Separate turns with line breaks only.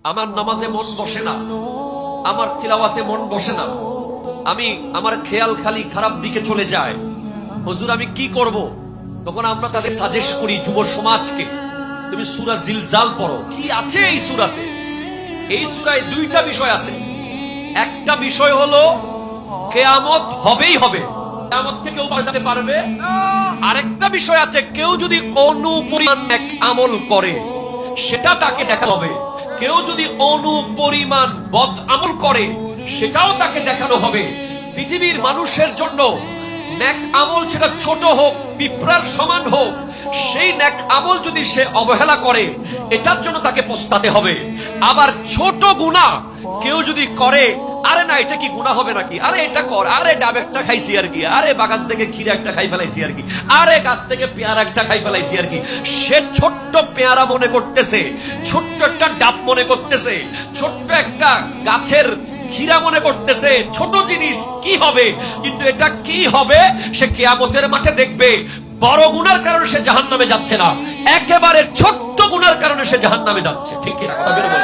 আমার নামাজে মন বসে না, আমার তিলাওয়াতে মন বসে না, আমার খেয়াল খালি খারাপ দিকে চলে যায়, হুজুর আমি কি করব? তখন আমরা তাদের সাজেস্ট করি যুব সমাজকে, তুমি সূরা জিলজাল পড়ো। কি আছে এই সূরাতে? এই সূরায় দুইটা বিষয় আছে। একটা বিষয় হলো কিয়ামত হবেই হবে, কিয়ামত থেকে পাল্টাতে পারবে। আরেকটা বিষয় আছে, কেউ যদি অনুপরিমাণ নেক আমল করে সেটা তাকে দেখা হবে, কেউ যদি অনুপরিমাণ বদ আমল করে সেটাও তাকে দেখানো হবে। পৃথিবীর মানুষের জন্য নেক আমল সেটা ছোট হোক, পিঁপড়ার সমান হোক, সেই নেক আমল যদি সে অবহেলা করে এটার জন্য তাকে পস্তাতে হবে। আবার ছোট গুনাহ কেউ যদি করে, আরে না এটা কি গুনাহ হবে নাকি, আরে এটা কর, আরে ডাব একটা খাইছি আর কি, আরে বাগান থেকে ক্ষীরা একটা খাই ফেলাইছি আর কি, আরে গাছ থেকে পেয়ারা একটা খাই ফেলাইছি আর কি, সে ছোট্ট পেয়ারা মনে করতেছে, ছোট্ট একটা ডাব মনে করতেছে, ছোট্ট একটা গাছের ক্ষীরা মনে করতেছে, ছোট জিনিস কি হবে, কিন্তু এটা কি হবে সে কিয়ামতের মাঠে দেখবে। বড় গুনার কারণে সে জাহান্নামে যাচ্ছে না, একেবারে ছোট্ট গুনার কারণে সে জাহান্নামে যাচ্ছে। ঠিক কিনা কথা বলে?